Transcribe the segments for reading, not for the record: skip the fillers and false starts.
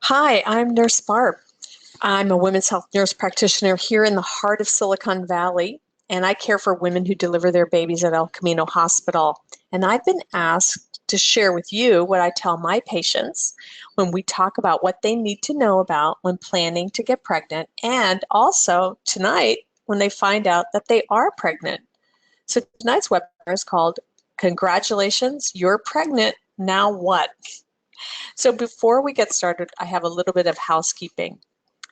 Hi, I'm Nurse Barb. I'm a women's health nurse practitioner here in the heart of Silicon Valley, and I care for women who deliver their babies at El Camino Hospital. And I've been asked to share with you what I tell my patients when we talk about what they need to know about when planning to get pregnant, and also tonight when they find out that they are pregnant. So tonight's webinar is called Congratulations, You're Pregnant. Now What? So before we get started, I have a little bit of housekeeping.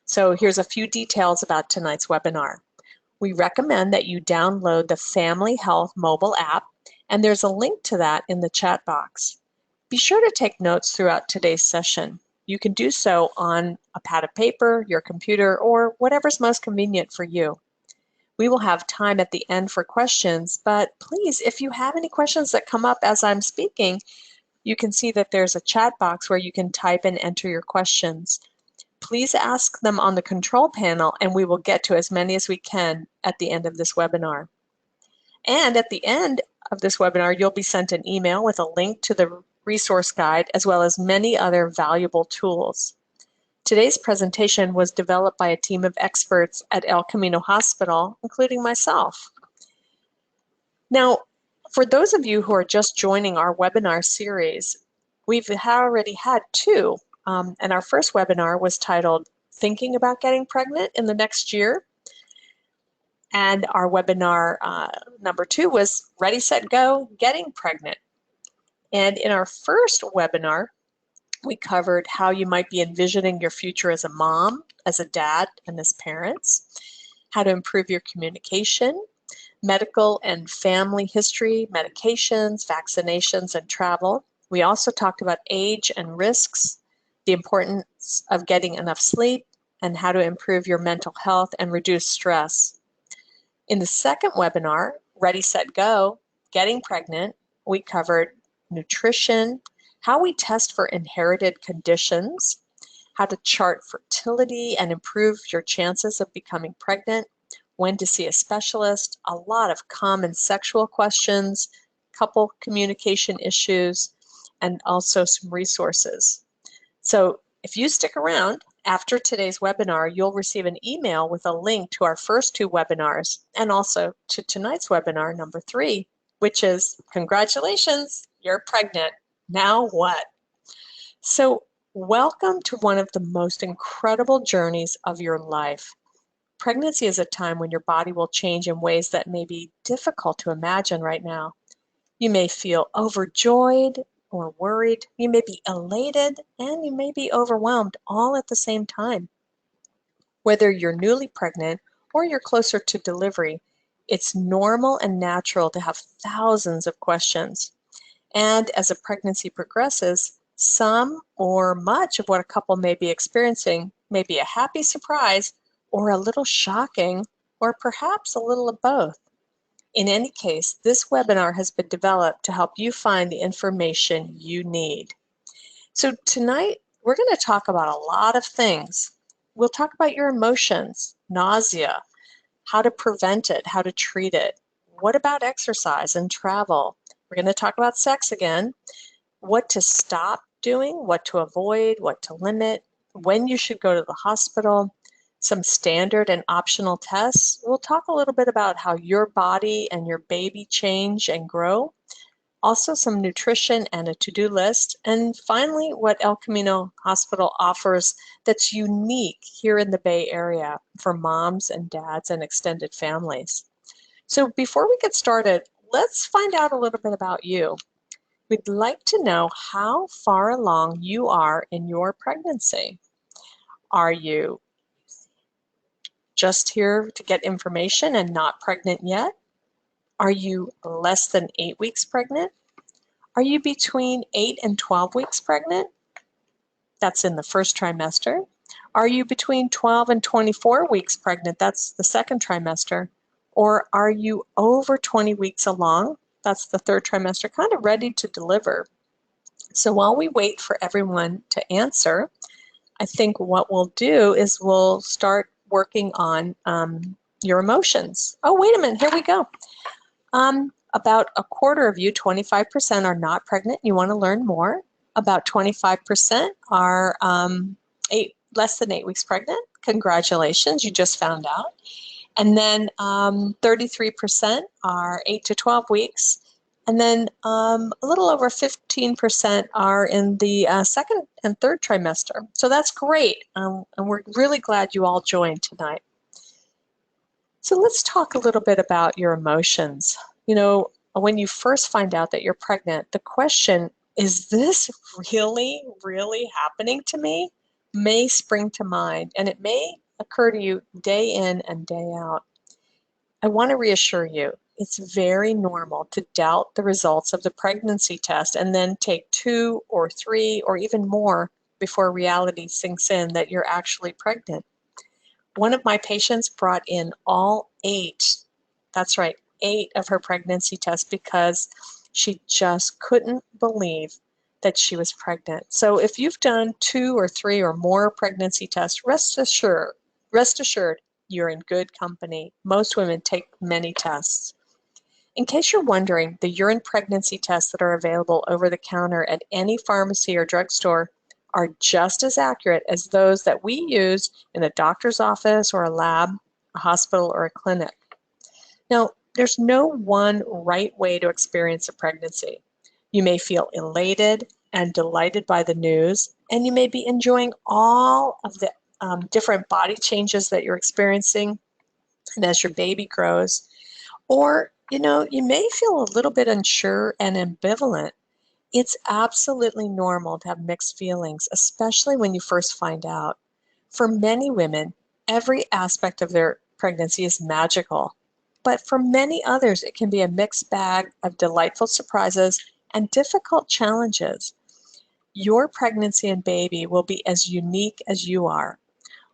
So here's a few details about tonight's webinar. We recommend that you download the Family Health mobile app, and there's a link to that in the chat box. Be sure to take notes throughout today's session. You can do so on a pad of paper, your computer, or whatever's most convenient for you. We will have time at the end for questions, but please, if you have any questions that come up as I'm speaking, you can see that there's a chat box where you can type and enter your questions. Please ask them on the control panel and we will get to as many as we can at the end of this webinar. And at the end of this webinar, you'll be sent an email with a link to the resource guide as well as many other valuable tools. Today's presentation was developed by a team of experts at El Camino Hospital, including myself. Now, for those of you who are just joining our webinar series, we've already had two. And our first webinar was titled Thinking About Getting Pregnant in the Next Year. And our webinar number 2 was Ready, Set, Go, Getting Pregnant. And in our first webinar, we covered how you might be envisioning your future as a mom, as a dad, and as parents, how to improve your communication, medical and family history, medications, vaccinations, and travel. We also talked about age and risks, the importance of getting enough sleep, and how to improve your mental health and reduce stress. In the second webinar, Ready, Set, Go, Getting Pregnant, we covered nutrition, how we test for inherited conditions, how to chart fertility and improve your chances of becoming pregnant, when to see a specialist, a lot of common sexual questions, couple communication issues, and also some resources. So if you stick around, after today's webinar, you'll receive an email with a link to our first 2 webinars and also to tonight's webinar number 3, which is Congratulations, You're Pregnant. Now what? So welcome to one of the most incredible journeys of your life. Pregnancy is a time when your body will change in ways that may be difficult to imagine right now. You may feel overjoyed or worried. You may be elated and you may be overwhelmed all at the same time. Whether you're newly pregnant or you're closer to delivery, it's normal and natural to have thousands of questions. And as a pregnancy progresses, some or much of what a couple may be experiencing may be a happy surprise or a little shocking, or perhaps a little of both. In any case, this webinar has been developed to help you find the information you need. So tonight, we're going to talk about a lot of things. We'll talk about your emotions, nausea, how to prevent it, how to treat it. What about exercise and travel? We're going to talk about sex again, what to stop doing, what to avoid, what to limit, when you should go to the hospital, some standard and optional tests. We'll talk a little bit about how your body and your baby change and grow. Also some nutrition and a to-do list. And finally, what El Camino Hospital offers that's unique here in the Bay Area for moms and dads and extended families. So before we get started, let's find out a little bit about you. We'd like to know how far along you are in your pregnancy. Are you just here to get information and not pregnant yet? Are you less than 8 weeks pregnant? Are you between 8 and 12 weeks pregnant? That's in the first trimester. Are you between 12 and 24 weeks pregnant? That's the second trimester. Or are you over 20 weeks along? That's the third trimester, kind of ready to deliver. So while we wait for everyone to answer, I think what we'll do is we'll start working on your emotions. Oh, wait a minute, here we go. About a quarter of you, 25%, are not pregnant. You want to learn more. About 25% are less than 8 weeks pregnant. Congratulations, you just found out. And then 33% are 8 to 12 weeks. And then a little over 15% are in the second and third trimester. So that's great. And we're really glad you all joined tonight. So let's talk a little bit about your emotions. You know, when you first find out that you're pregnant, the question, is this really, really happening to me, may spring to mind, and it may occur to you day in and day out. I want to reassure you, it's very normal to doubt the results of the pregnancy test and then take 2 or 3 or even more before reality sinks in that you're actually pregnant. One of my patients brought in all 8, that's right, 8 of her pregnancy tests because she just couldn't believe that she was pregnant. So if you've done 2 or 3 or more pregnancy tests, rest assured, you're in good company. Most women take many tests. In case you're wondering, the urine pregnancy tests that are available over the counter at any pharmacy or drugstore are just as accurate as those that we use in a doctor's office or a lab, a hospital, or a clinic. Now, there's no one right way to experience a pregnancy. You may feel elated and delighted by the news, and you may be enjoying all of the different body changes that you're experiencing and as your baby grows. Or, you know, you may feel a little bit unsure and ambivalent. It's absolutely normal to have mixed feelings, especially when you first find out. For many women, every aspect of their pregnancy is magical. But for many others, it can be a mixed bag of delightful surprises and difficult challenges. Your pregnancy and baby will be as unique as you are.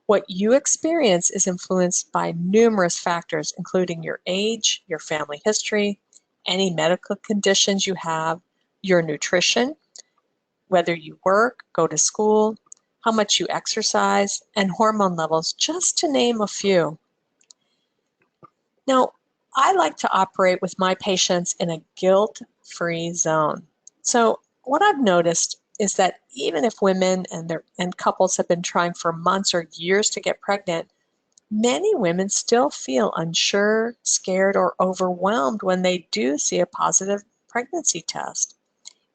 What you experience is influenced by numerous factors, including your age, your family history, any medical conditions you have, your nutrition, whether you work, go to school, how much you exercise, and hormone levels, just to name a few. Now, I like to operate with my patients in a guilt-free zone. So what I've noticed is that even if women and couples have been trying for months or years to get pregnant, many women still feel unsure, scared, or overwhelmed when they do see a positive pregnancy test.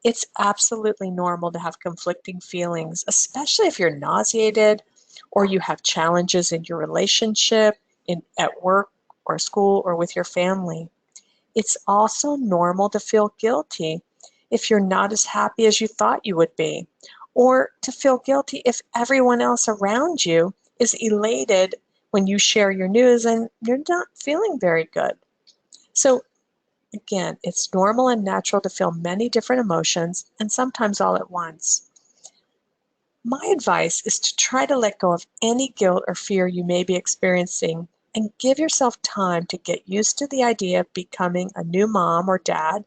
It's absolutely normal to have conflicting feelings, especially if you're nauseated or you have challenges in your relationship, at work or school or with your family. It's also normal to feel guilty if you're not as happy as you thought you would be, or to feel guilty if everyone else around you is elated when you share your news and you're not feeling very good. So again, it's normal and natural to feel many different emotions and sometimes all at once. My advice is to try to let go of any guilt or fear you may be experiencing and give yourself time to get used to the idea of becoming a new mom or dad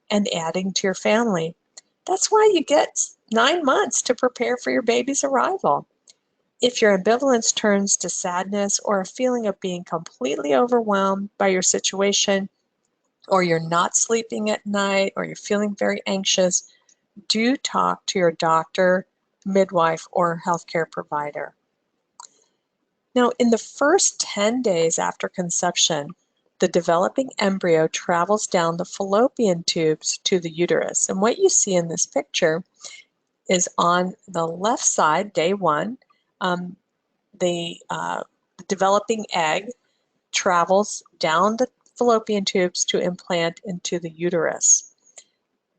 and adding to your family. That's why you get 9 months to prepare for your baby's arrival. If your ambivalence turns to sadness or a feeling of being completely overwhelmed by your situation, or you're not sleeping at night, or you're feeling very anxious, do talk to your doctor, midwife, or healthcare provider. Now, in the first 10 days after conception, the developing embryo travels down the fallopian tubes to the uterus. And what you see in this picture is on the left side, day 1, the developing egg travels down the fallopian tubes to implant into the uterus.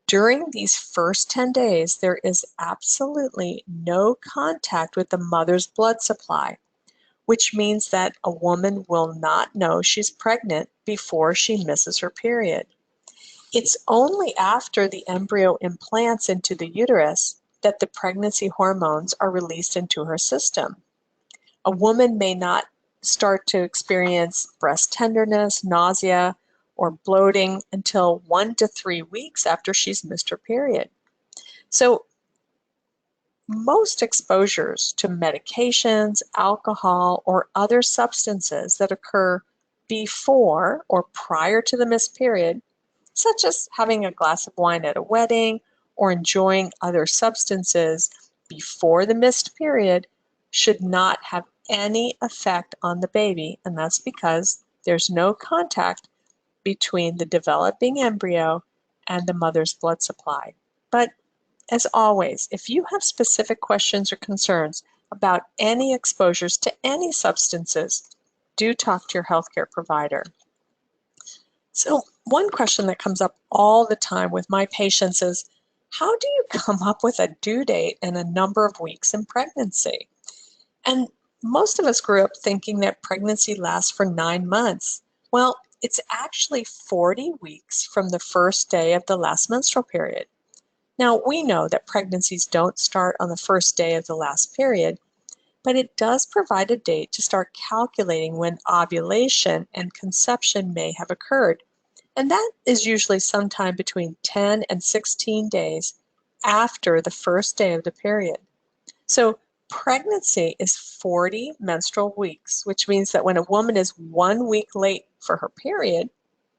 During these first 10 days, there is absolutely no contact with the mother's blood supply, which means that a woman will not know she's pregnant before she misses her period. It's only after the embryo implants into the uterus that the pregnancy hormones are released into her system. A woman may not start to experience breast tenderness, nausea, or bloating until 1 to 3 weeks after she's missed her period. So most exposures to medications, alcohol, or other substances that occur before or prior to the missed period, such as having a glass of wine at a wedding or enjoying other substances before the missed period, should not have any effect on the baby, and that's because there's no contact between the developing embryo and the mother's blood supply. But as always, if you have specific questions or concerns about any exposures to any substances, do talk to your healthcare provider. So one question that comes up all the time with my patients is, how do you come up with a due date and a number of weeks in pregnancy? And most of us grew up thinking that pregnancy lasts for 9 months. Well, it's actually 40 weeks from the first day of the last menstrual period. Now, we know that pregnancies don't start on the first day of the last period, but it does provide a date to start calculating when ovulation and conception may have occurred. And that is usually sometime between 10 and 16 days after the first day of the period. So pregnancy is 40 menstrual weeks, which means that when a woman is 1 week late for her period,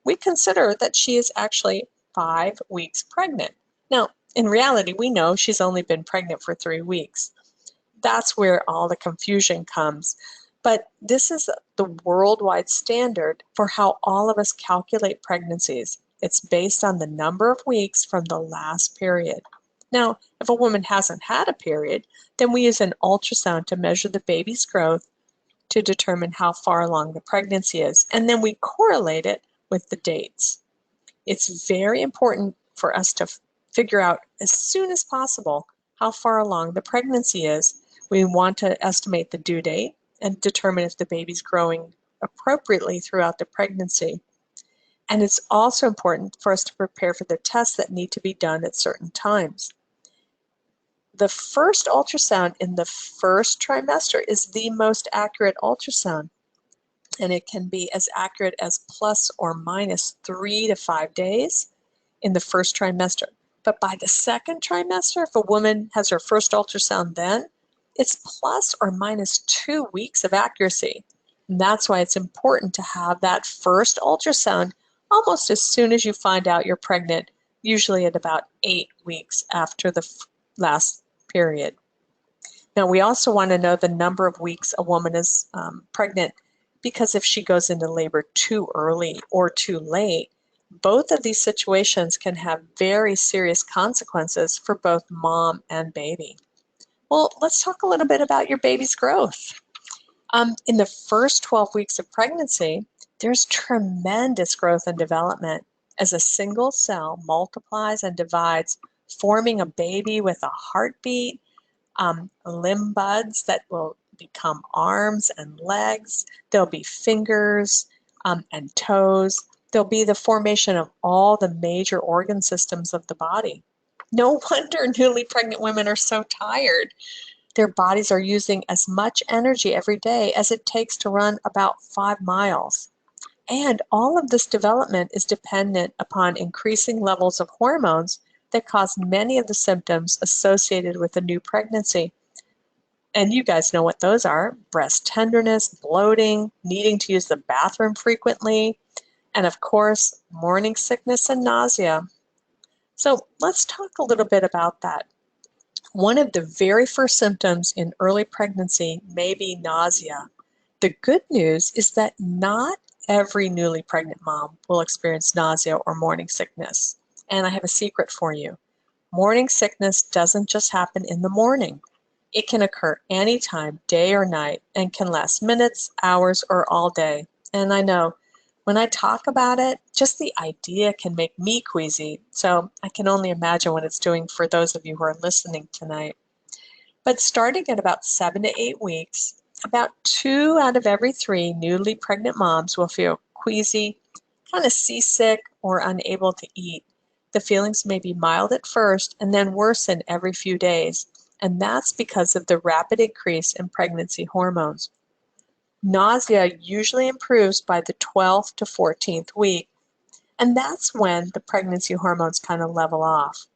we consider that she is actually 5 weeks pregnant. Now, in reality, we know she's only been pregnant for 3 weeks. That's where all the confusion comes. But this is the worldwide standard for how all of us calculate pregnancies. It's based on the number of weeks from the last period. Now, if a woman hasn't had a period, then we use an ultrasound to measure the baby's growth to determine how far along the pregnancy is, and then we correlate it with the dates. It's very important for us to figure out as soon as possible how far along the pregnancy is. We want to estimate the due date and determine if the baby's growing appropriately throughout the pregnancy. And it's also important for us to prepare for the tests that need to be done at certain times. The first ultrasound in the first trimester is the most accurate ultrasound, and it can be as accurate as plus or minus 3 to 5 days in the first trimester. But by the second trimester, if a woman has her first ultrasound then, it's plus or minus 2 weeks of accuracy. And that's why it's important to have that first ultrasound almost as soon as you find out you're pregnant, usually at about 8 weeks after the last period. Now, we also want to know the number of weeks a woman is pregnant, because if she goes into labor too early or too late, both of these situations can have very serious consequences for both mom and baby. Well, let's talk a little bit about your baby's growth. In the first 12 weeks of pregnancy, there's tremendous growth and development as a single cell multiplies and divides, forming a baby with a heartbeat, limb buds that will become arms and legs. There'll be fingers and toes. There'll be the formation of all the major organ systems of the body. No wonder newly pregnant women are so tired. Their bodies are using as much energy every day as it takes to run about 5 miles. And all of this development is dependent upon increasing levels of hormones that cause many of the symptoms associated with a new pregnancy. And you guys know what those are: breast tenderness, bloating, needing to use the bathroom frequently, and of course, morning sickness and nausea. So let's talk a little bit about that. One of the very first symptoms in early pregnancy may be nausea. The good news is that not every newly pregnant mom will experience nausea or morning sickness. And I have a secret for you. Morning sickness doesn't just happen in the morning. It can occur anytime, day or night, and can last minutes, hours, or all day. And I know when I talk about it, just the idea can make me queasy. So I can only imagine what it's doing for those of you who are listening tonight. But starting at about 7 to 8 weeks, about 2 out of every 3 newly pregnant moms will feel queasy, kind of seasick, or unable to eat. The feelings may be mild at first and then worsen every few days, and that's because of the rapid increase in pregnancy hormones. Nausea usually improves by the 12th to 14th week, and that's when the pregnancy hormones kind of level off.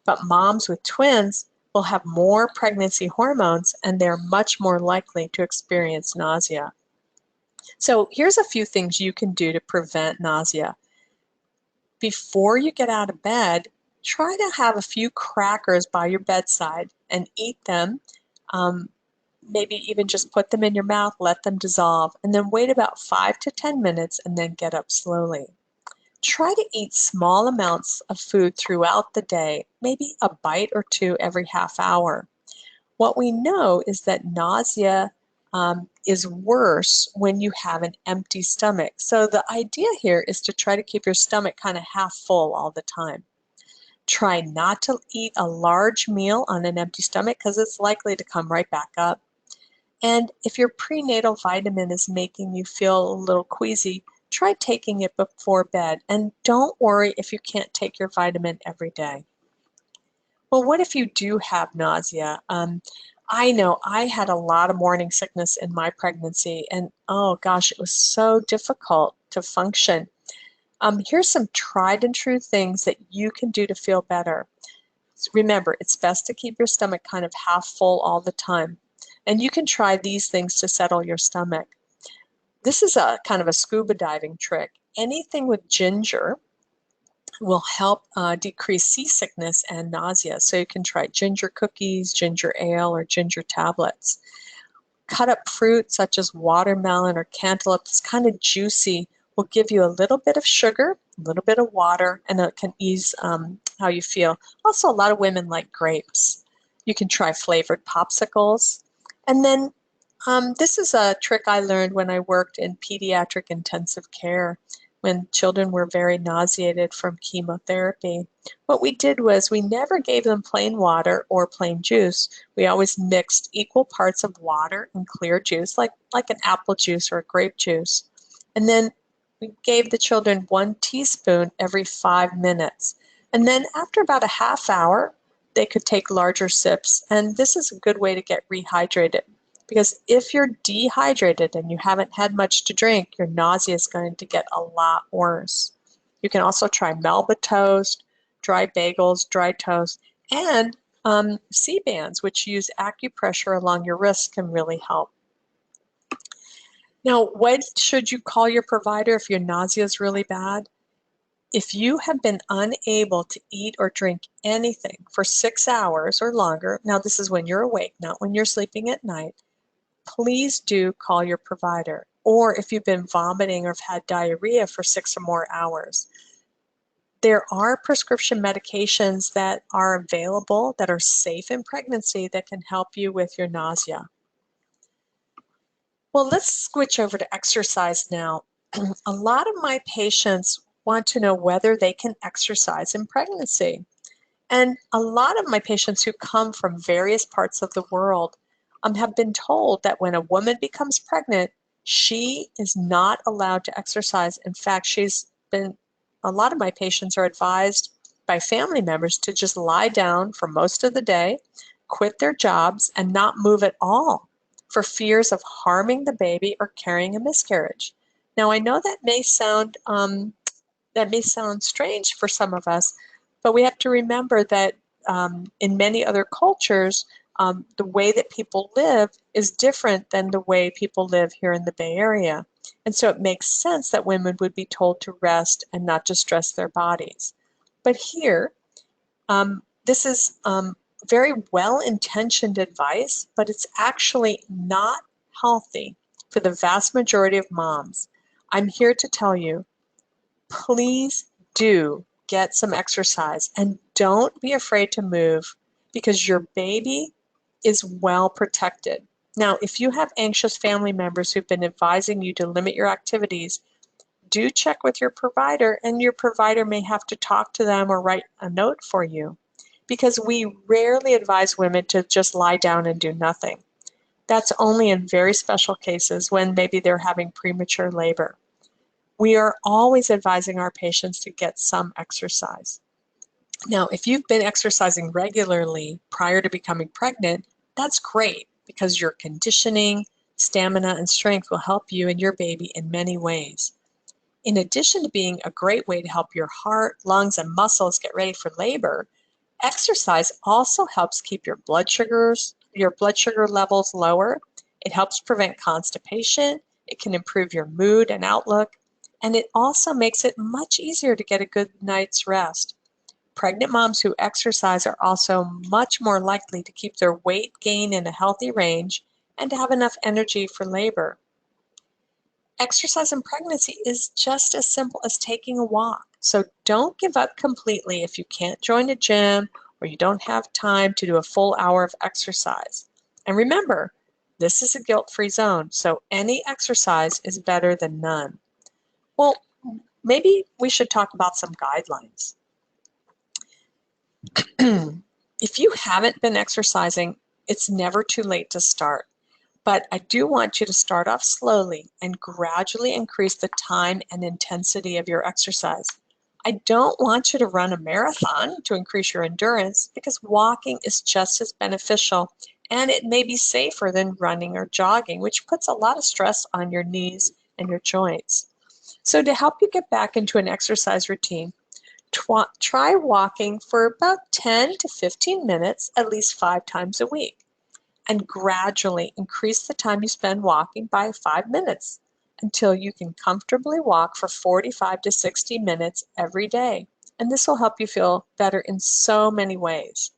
But moms with twins will have more pregnancy hormones, and they're much more likely to experience nausea. So here's a few things you can do to prevent nausea. Before you get out of bed, try to have a few crackers by your bedside and eat them maybe even just put them in your mouth, let them dissolve, and then wait about 5 to 10 minutes and then get up slowly. Try to eat small amounts of food throughout the day, maybe a bite or two every half hour. What we know is that nausea is worse when you have an empty stomach. So the idea here is to try to keep your stomach kind of half full all the time. Try not to eat a large meal on an empty stomach because it's likely to come right back up. And if your prenatal vitamin is making you feel a little queasy, try taking it before bed. And don't worry if you can't take your vitamin every day. Well, what if you do have nausea? I know I had a lot of morning sickness in my pregnancy, and oh gosh, it was so difficult to function. Here's some tried and true things that you can do to feel better. Remember, it's best to keep your stomach kind of half full all the time. And you can try these things to settle your stomach. This is a kind of a scuba diving trick. Anything with ginger will help decrease seasickness and nausea. So you can try ginger cookies, ginger ale, or ginger tablets. Cut up fruit such as watermelon or cantaloupe that's kind of juicy will give you a little bit of sugar, a little bit of water, and it can ease how you feel. Also, a lot of women like grapes. You can try flavored popsicles. And then this is a trick I learned when I worked in pediatric intensive care when children were very nauseated from chemotherapy. What we did was we never gave them plain water or plain juice. We always mixed equal parts of water and clear juice, like an apple juice or a grape juice. And then we gave the children 1 teaspoon every 5 minutes. And then after about a half hour, they could take larger sips. And this is a good way to get rehydrated. Because if you're dehydrated and you haven't had much to drink, your nausea is going to get a lot worse. You can also try Melba toast, dry bagels, dry toast, and C-bands, which use acupressure along your wrists, can really help. Now, when should you call your provider if your nausea is really bad? If you have been unable to eat or drink anything for 6 hours or longer, now this is when you're awake, not when you're sleeping at night, please do call your provider. Or if you've been vomiting or have had diarrhea for 6 or more hours. There are prescription medications that are available that are safe in pregnancy that can help you with your nausea. Well, let's switch over to exercise now. A lot of my patients want to know whether they can exercise in pregnancy. And a lot of my patients who come from various parts of the world have been told that when a woman becomes pregnant, she is not allowed to exercise. In fact, a lot of my patients are advised by family members to just lie down for most of the day, quit their jobs, and not move at all for fears of harming the baby or carrying a miscarriage. Now, I know that may sound strange for some of us, but we have to remember that in many other cultures, the way that people live is different than the way people live here in the Bay Area. And so it makes sense that women would be told to rest and not to stress their bodies. But here, this is very well-intentioned advice, but it's actually not healthy for the vast majority of moms. I'm here to tell you, please do get some exercise and don't be afraid to move because your baby is well protected. Now, if you have anxious family members who've been advising you to limit your activities, do check with your provider, and your provider may have to talk to them or write a note for you because we rarely advise women to just lie down and do nothing. That's only in very special cases when maybe they're having premature labor. We are always advising our patients to get some exercise. Now, if you've been exercising regularly prior to becoming pregnant, that's great because your conditioning, stamina, and strength will help you and your baby in many ways. In addition to being a great way to help your heart, lungs, and muscles get ready for labor, exercise also helps keep your blood sugar levels lower. It helps prevent constipation. It can improve your mood and outlook. And it also makes it much easier to get a good night's rest. Pregnant moms who exercise are also much more likely to keep their weight gain in a healthy range, and to have enough energy for labor. Exercise in pregnancy is just as simple as taking a walk. So don't give up completely if you can't join a gym or you don't have time to do a full hour of exercise. And remember, this is a guilt-free zone, so any exercise is better than none. Well, maybe we should talk about some guidelines. If you haven't been exercising, it's never too late to start. But I do want you to start off slowly and gradually increase the time and intensity of your exercise. I don't want you to run a marathon to increase your endurance because walking is just as beneficial and it may be safer than running or jogging, which puts a lot of stress on your knees and your joints. So to help you get back into an exercise routine, try walking for about 10 to 15 minutes at least 5 times a week, and gradually increase the time you spend walking by 5 minutes until you can comfortably walk for 45 to 60 minutes every day. And this will help you feel better in so many ways.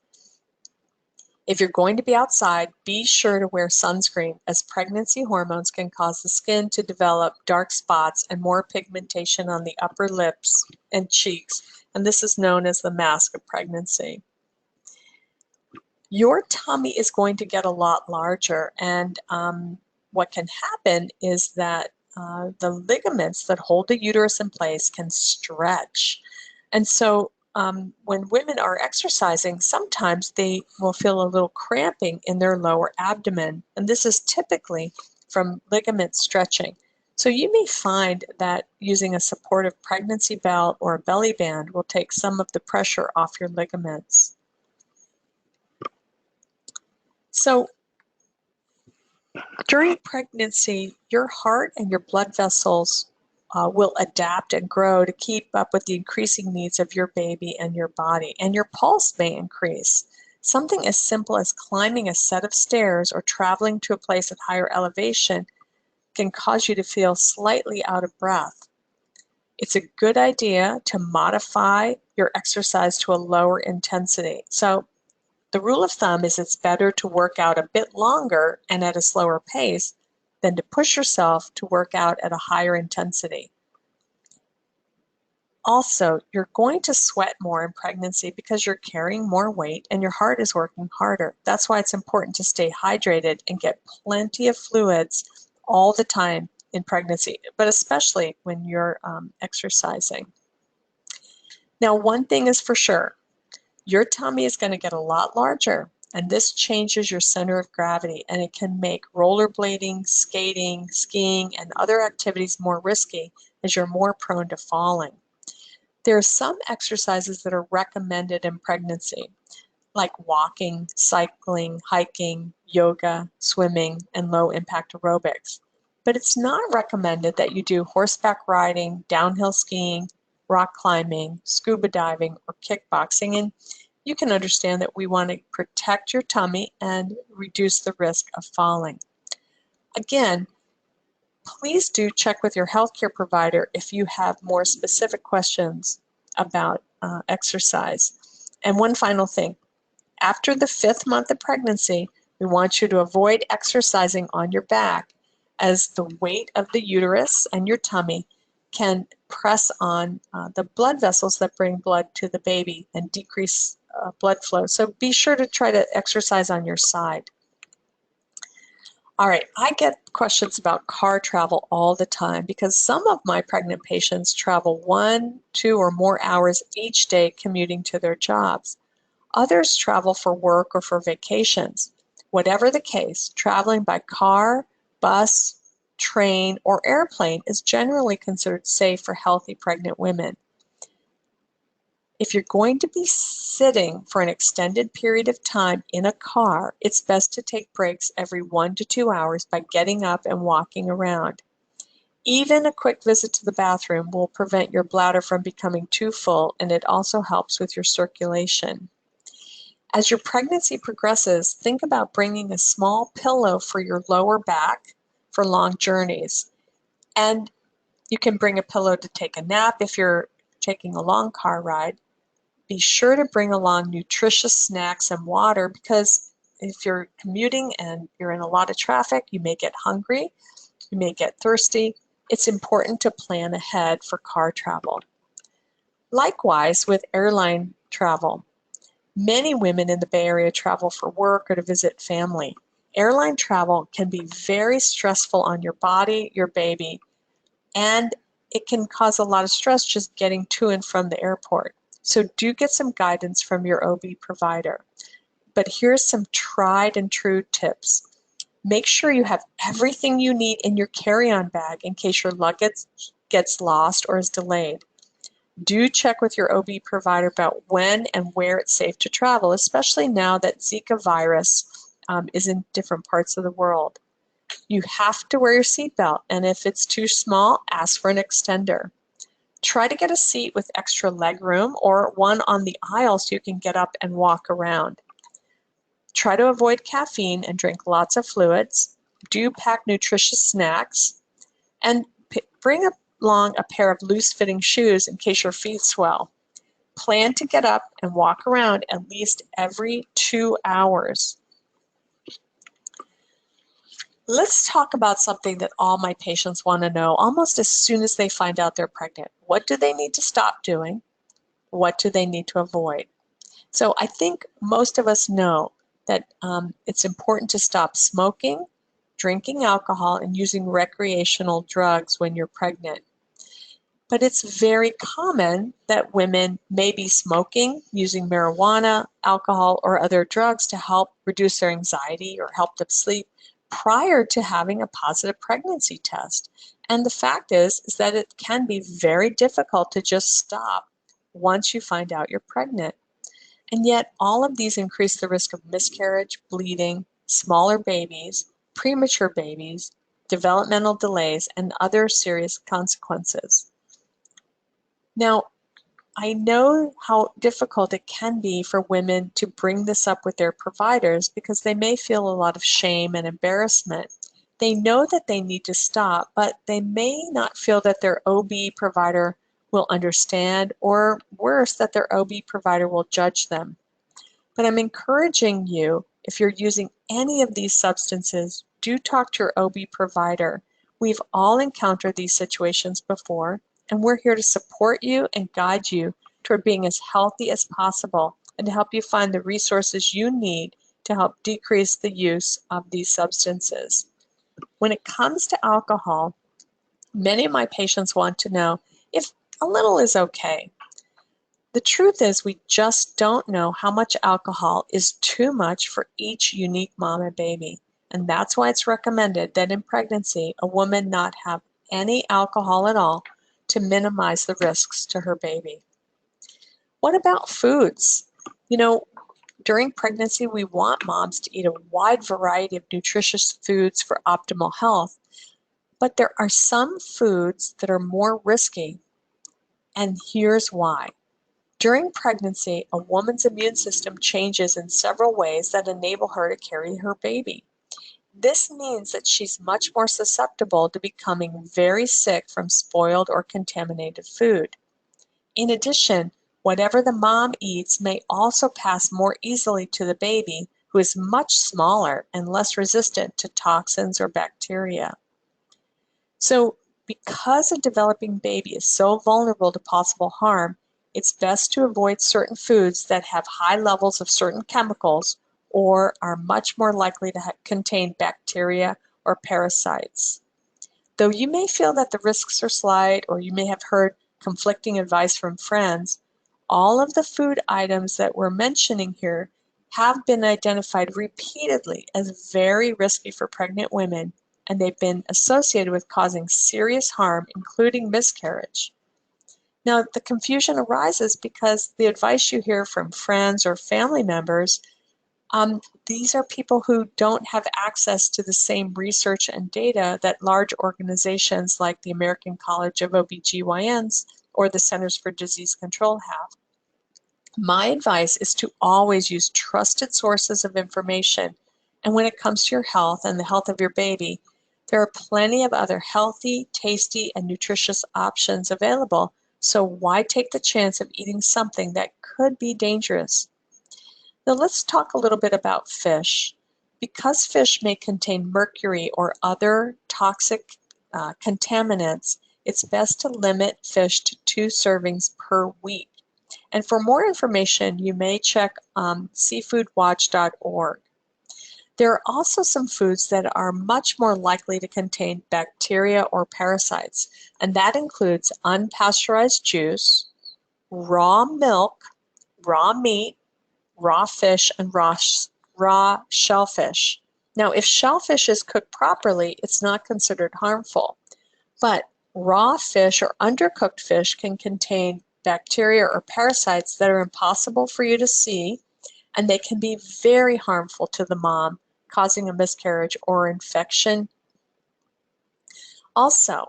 If you're going to be outside, be sure to wear sunscreen, as pregnancy hormones can cause the skin to develop dark spots and more pigmentation on the upper lips and cheeks, and this is known as the mask of pregnancy. Your tummy is going to get a lot larger, and what can happen is that the ligaments that hold the uterus in place can stretch. And so when women are exercising, sometimes they will feel a little cramping in their lower abdomen, and this is typically from ligament stretching. So you may find that using a supportive pregnancy belt or a belly band will take some of the pressure off your ligaments. So during pregnancy, your heart and your blood vessels will adapt and grow to keep up with the increasing needs of your baby and your body, and your pulse may increase. Something as simple as climbing a set of stairs or traveling to a place at higher elevation can cause you to feel slightly out of breath. It's a good idea to modify your exercise to a lower intensity. So the rule of thumb is it's better to work out a bit longer and at a slower pace than to push yourself to work out at a higher intensity. Also, you're going to sweat more in pregnancy because you're carrying more weight and your heart is working harder. That's why it's important to stay hydrated and get plenty of fluids all the time in pregnancy, but especially when you're exercising. Now, one thing is for sure, your tummy is going to get a lot larger, and this changes your center of gravity, and it can make rollerblading, skating, skiing, and other activities more risky as you're more prone to falling. There are some exercises that are recommended in pregnancy, like walking, cycling, hiking, yoga, swimming, and low-impact aerobics. But it's not recommended that you do horseback riding, downhill skiing, rock climbing, scuba diving, or kickboxing. And you can understand that we want to protect your tummy and reduce the risk of falling. Again, please do check with your healthcare provider if you have more specific questions about exercise. And one final thing, after the 5th month of pregnancy, we want you to avoid exercising on your back, as the weight of the uterus and your tummy can press on the blood vessels that bring blood to the baby and decrease blood flow. So be sure to try to exercise on your side. All right, I get questions about car travel all the time because some of my pregnant patients travel 1, 2, or more hours each day commuting to their jobs. Others travel for work or for vacations. Whatever the case, traveling by car, bus, train, or airplane is generally considered safe for healthy pregnant women. If you're going to be sitting for an extended period of time in a car, it's best to take breaks every 1 to 2 hours by getting up and walking around. Even a quick visit to the bathroom will prevent your bladder from becoming too full, and it also helps with your circulation. As your pregnancy progresses, think about bringing a small pillow for your lower back for long journeys. And you can bring a pillow to take a nap if you're taking a long car ride. Be sure to bring along nutritious snacks and water because if you're commuting and you're in a lot of traffic, you may get hungry, you may get thirsty. It's important to plan ahead for car travel. Likewise, with airline travel, many women in the Bay Area travel for work or to visit family. Airline travel can be very stressful on your body, your baby, and it can cause a lot of stress just getting to and from the airport. So do get some guidance from your OB provider. But here's some tried and true tips. Make sure you have everything you need in your carry-on bag in case your luggage gets lost or is delayed. Do check with your OB provider about when and where it's safe to travel, especially now that Zika virus is in different parts of the world. You have to wear your seatbelt, and if it's too small, ask for an extender. Try to get a seat with extra leg room or one on the aisle so you can get up and walk around. Try to avoid caffeine and drink lots of fluids. Do pack nutritious snacks, and bring along a pair of loose-fitting shoes in case your feet swell. Plan to get up and walk around at least every 2 hours. Let's talk about something that all my patients want to know almost as soon as they find out they're pregnant. What do they need to stop doing? What do they need to avoid? So I think most of us know that it's important to stop smoking, drinking alcohol, and using recreational drugs when you're pregnant. But it's very common that women may be smoking, using marijuana, alcohol, or other drugs to help reduce their anxiety or help them sleep prior to having a positive pregnancy test. And the fact is that it can be very difficult to just stop once you find out you're pregnant. And yet all of these increase the risk of miscarriage, bleeding, smaller babies, premature babies, developmental delays, and other serious consequences. Now, I know how difficult it can be for women to bring this up with their providers because they may feel a lot of shame and embarrassment. They know that they need to stop, but they may not feel that their OB provider will understand, or worse, that their OB provider will judge them. But I'm encouraging you, if you're using any of these substances, do talk to your OB provider. We've all encountered these situations before, and we're here to support you and guide you toward being as healthy as possible and to help you find the resources you need to help decrease the use of these substances. When it comes to alcohol, many of my patients want to know if a little is okay. The truth is we just don't know how much alcohol is too much for each unique mom and baby. And that's why it's recommended that in pregnancy, a woman not have any alcohol at all to minimize the risks to her baby. What about foods? During pregnancy, we want moms to eat a wide variety of nutritious foods for optimal health, but there are some foods that are more risky, and here's why. During pregnancy, a woman's immune system changes in several ways that enable her to carry her baby. This means that she's much more susceptible to becoming very sick from spoiled or contaminated food. In addition, whatever the mom eats may also pass more easily to the baby, who is much smaller and less resistant to toxins or bacteria. So, because a developing baby is so vulnerable to possible harm, it's best to avoid certain foods that have high levels of certain chemicals or are much more likely to contain bacteria or parasites. Though you may feel that the risks are slight, or you may have heard conflicting advice from friends, all of the food items that we're mentioning here have been identified repeatedly as very risky for pregnant women, and they've been associated with causing serious harm, including miscarriage. Now, the confusion arises because the advice you hear from friends or family members, these are people who don't have access to the same research and data that large organizations like the American College of OBGYNs or the Centers for Disease Control have. My advice is to always use trusted sources of information. And when it comes to your health and the health of your baby, there are plenty of other healthy, tasty, and nutritious options available. So why take the chance of eating something that could be dangerous? Now let's talk a little bit about fish. Because fish may contain mercury or other toxic contaminants, it's best to limit fish to 2 servings per week. And for more information, you may check seafoodwatch.org. There are also some foods that are much more likely to contain bacteria or parasites, and that includes unpasteurized juice, raw milk, raw meat, raw fish, and raw shellfish. Now, if shellfish is cooked properly, it's not considered harmful, but raw fish or undercooked fish can contain bacteria or parasites that are impossible for you to see, and they can be very harmful to the mom, causing a miscarriage or infection. Also,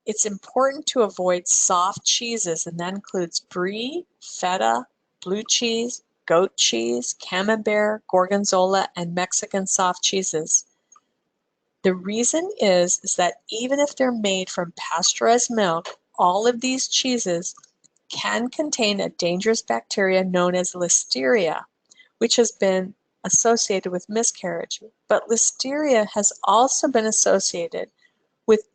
it's important to avoid soft cheeses, and that includes brie, feta, blue cheese, goat cheese, camembert, gorgonzola, and Mexican soft cheeses. The reason is that even if they're made from pasteurized milk, all of these cheeses can contain a dangerous bacteria known as Listeria, which has been associated with miscarriage. But Listeria has also been associated with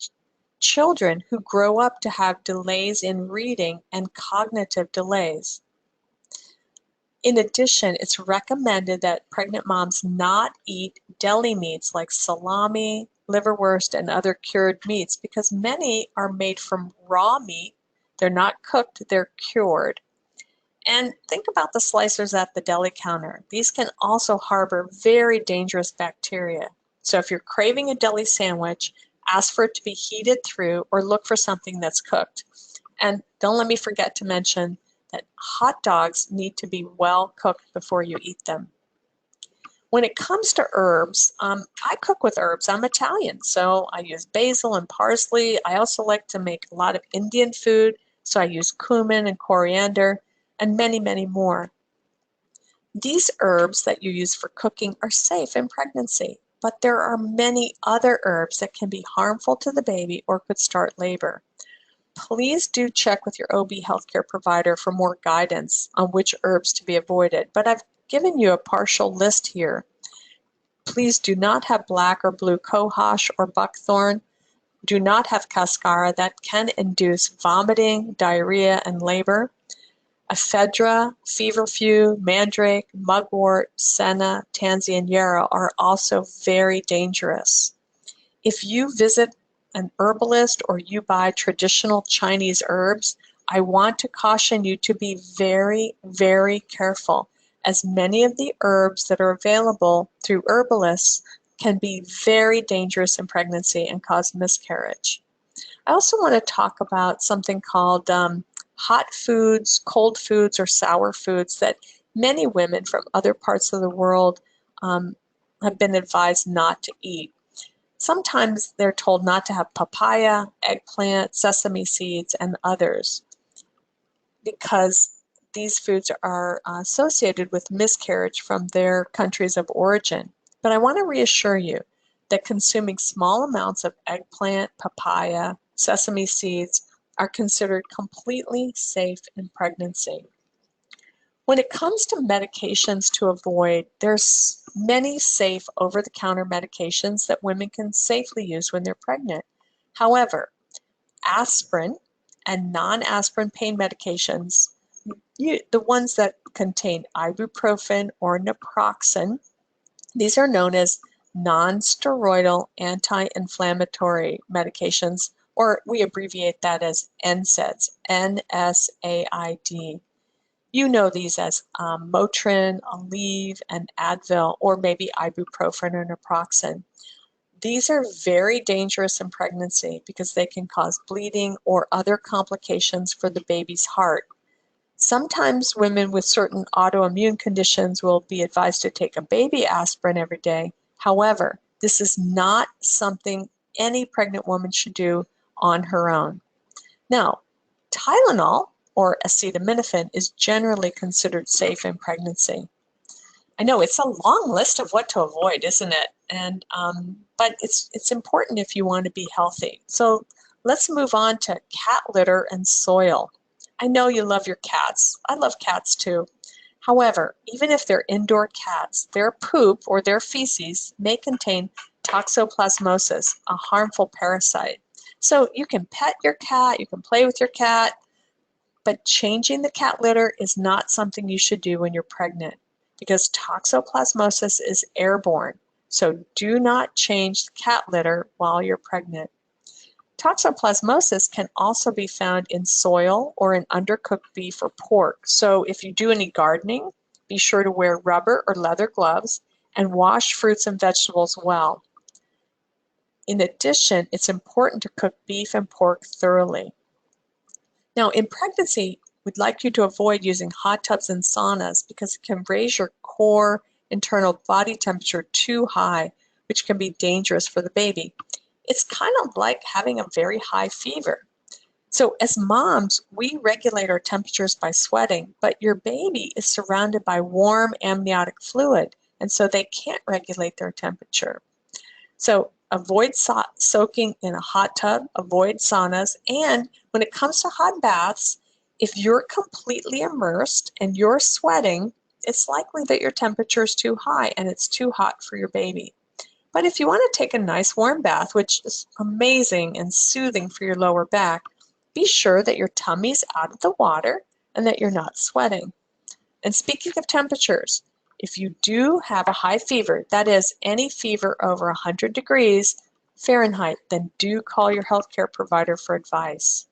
children who grow up to have delays in reading and cognitive delays. In addition, it's recommended that pregnant moms not eat deli meats like salami, liverwurst, and other cured meats because many are made from raw meat. They're not cooked, they're cured. And think about the slicers at the deli counter. These can also harbor very dangerous bacteria. So if you're craving a deli sandwich, ask for it to be heated through or look for something that's cooked. And don't let me forget to mention that hot dogs need to be well cooked before you eat them. When it comes to herbs, I cook with herbs. I'm Italian, so I use basil and parsley. I also like to make a lot of Indian food, so I use cumin and coriander, and many, many more. These herbs that you use for cooking are safe in pregnancy, but there are many other herbs that can be harmful to the baby or could start labor. Please do check with your OB healthcare provider for more guidance on which herbs to be avoided, but I've given you a partial list here. Please do not have black or blue cohosh or buckthorn. Do not have cascara that can induce vomiting, diarrhea, and labor. Ephedra, feverfew, mandrake, mugwort, senna, tansy, and yarrow are also very dangerous. If you visit an herbalist or you buy traditional Chinese herbs, I want to caution you to be very, very careful, as many of the herbs that are available through herbalists can be very dangerous in pregnancy and cause miscarriage. I also want to talk about something called hot foods, cold foods, or sour foods that many women from other parts of the world have been advised not to eat. Sometimes they're told not to have papaya, eggplant, sesame seeds, and others because these foods are associated with miscarriage from their countries of origin. But I want to reassure you that consuming small amounts of eggplant, papaya, sesame seeds are considered completely safe in pregnancy. When it comes to medications to avoid, there's many safe over-the-counter medications that women can safely use when they're pregnant. However, aspirin and non-aspirin pain medications, the ones that contain ibuprofen or naproxen, these are known as non-steroidal anti-inflammatory medications, or we abbreviate that as NSAIDs, N-S-A-I-D. You know these as Motrin, Aleve, and Advil, or maybe ibuprofen or naproxen. These are very dangerous in pregnancy because they can cause bleeding or other complications for the baby's heart. Sometimes women with certain autoimmune conditions will be advised to take a baby aspirin every day. However, this is not something any pregnant woman should do on her own. Now, Tylenol or acetaminophen is generally considered safe in pregnancy. I know it's a long list of what to avoid, isn't it? And but it's important if you want to be healthy. So let's move on to cat litter and soil. I know you love your cats. I love cats too. However, even if they're indoor cats, their poop or their feces may contain toxoplasmosis, a harmful parasite. So you can pet your cat, you can play with your cat, but changing the cat litter is not something you should do when you're pregnant because toxoplasmosis is airborne. So do not change the cat litter while you're pregnant. Toxoplasmosis can also be found in soil or in undercooked beef or pork. So if you do any gardening, be sure to wear rubber or leather gloves and wash fruits and vegetables well. In addition, it's important to cook beef and pork thoroughly. Now, in pregnancy, we'd like you to avoid using hot tubs and saunas because it can raise your core internal body temperature too high, which can be dangerous for the baby. It's kind of like having a very high fever. So as moms, we regulate our temperatures by sweating, but your baby is surrounded by warm amniotic fluid, and so they can't regulate their temperature. So avoid soaking in a hot tub, avoid saunas, and when it comes to hot baths, if you're completely immersed and you're sweating, it's likely that your temperature is too high and it's too hot for your baby. But if you want to take a nice warm bath, which is amazing and soothing for your lower back, be sure that your tummy's out of the water and that you're not sweating. And speaking of temperatures, if you do have a high fever, that is any fever over 100 degrees Fahrenheit, then do call your healthcare provider for advice.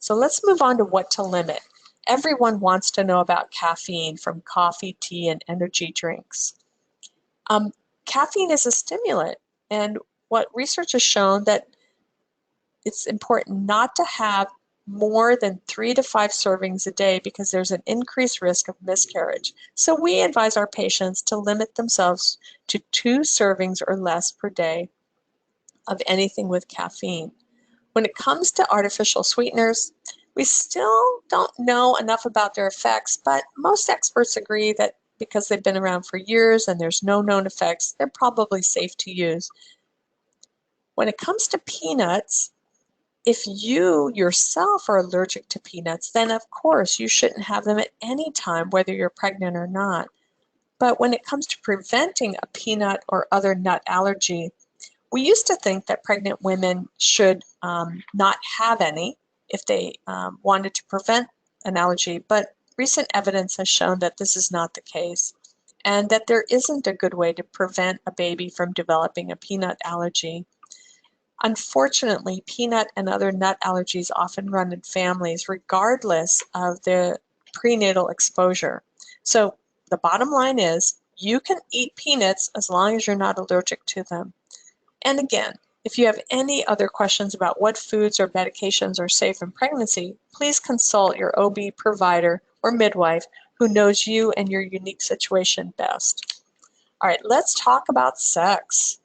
So let's move on to what to limit. Everyone wants to know about caffeine from coffee, tea, and energy drinks. Caffeine is a stimulant, and what research has shown that it's important not to have more than 3 to 5 servings a day because there's an increased risk of miscarriage. So we advise our patients to limit themselves to 2 servings or less per day of anything with caffeine. When it comes to artificial sweeteners, we still don't know enough about their effects, but most experts agree that because they've been around for years and there's no known effects, they're probably safe to use. When it comes to peanuts, if you yourself are allergic to peanuts, then of course you shouldn't have them at any time, whether you're pregnant or not. But when it comes to preventing a peanut or other nut allergy, we used to think that pregnant women should not have any if they wanted to prevent an allergy, but recent evidence has shown that this is not the case and that there isn't a good way to prevent a baby from developing a peanut allergy. Unfortunately, peanut and other nut allergies often run in families regardless of the prenatal exposure. So the bottom line is you can eat peanuts as long as you're not allergic to them. And again, if you have any other questions about what foods or medications are safe in pregnancy, please consult your OB provider or midwife who knows you and your unique situation best. All right, let's talk about sex.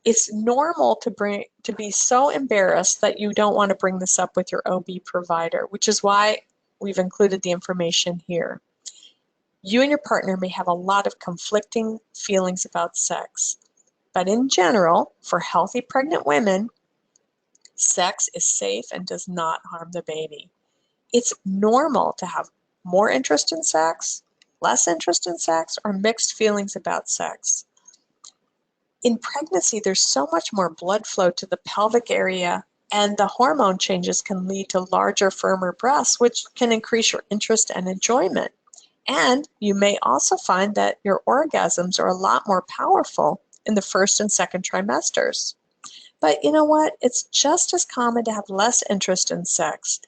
It's normal to be so embarrassed that you don't want to bring this up with your OB provider, which is why we've included the information here. You and your partner may have a lot of conflicting feelings about sex. But in general, for healthy pregnant women, sex is safe and does not harm the baby. It's normal to have more interest in sex, less interest in sex, or mixed feelings about sex. In pregnancy, there's so much more blood flow to the pelvic area, and the hormone changes can lead to larger, firmer breasts, which can increase your interest and enjoyment. And you may also find that your orgasms are a lot more powerful in the first and second trimesters. But you know what? It's just as common to have less interest in sex.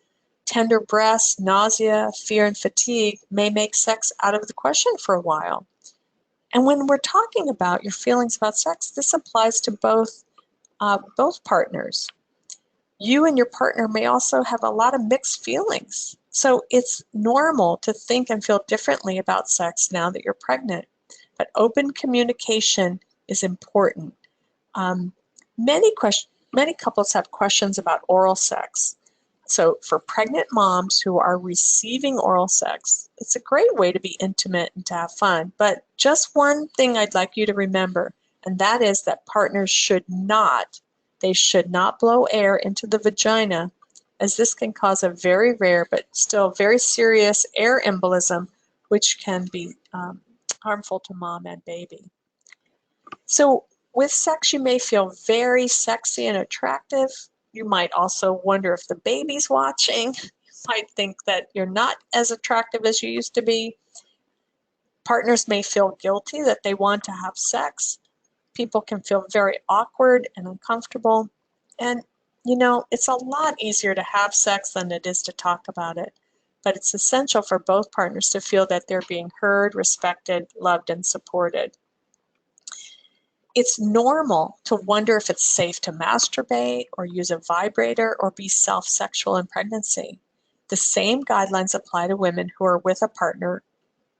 Tender breasts, nausea, fear, and fatigue may make sex out of the question for a while. And when we're talking about your feelings about sex, this applies to both partners. You and your partner may also have a lot of mixed feelings. So it's normal to think and feel differently about sex now that you're pregnant. But open communication is important. Many couples have questions about oral sex. So for pregnant moms who are receiving oral sex, it's a great way to be intimate and to have fun. But just one thing I'd like you to remember, and that is that partners should not blow air into the vagina, as this can cause a very rare but still very serious air embolism, which can be harmful to mom and baby. So with sex, you may feel very sexy and attractive. You might also wonder if the baby's watching. You might think that you're not as attractive as you used to be. Partners may feel guilty that they want to have sex. People can feel very awkward and uncomfortable. And, you know, it's a lot easier to have sex than it is to talk about it. But it's essential for both partners to feel that they're being heard, respected, loved, and supported. It's normal to wonder if it's safe to masturbate or use a vibrator or be self-sexual in pregnancy. The same guidelines apply to women who are with a partner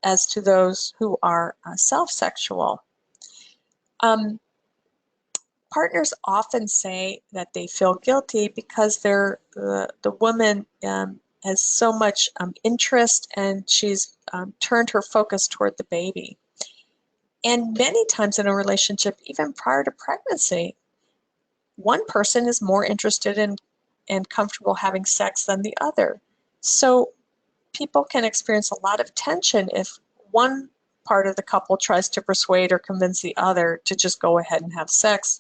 as to those who are self-sexual. Partners often say that they feel guilty because the woman has so much interest and she's turned her focus toward the baby. And many times in a relationship, even prior to pregnancy, one person is more interested in and comfortable having sex than the other. So people can experience a lot of tension if one part of the couple tries to persuade or convince the other to just go ahead and have sex.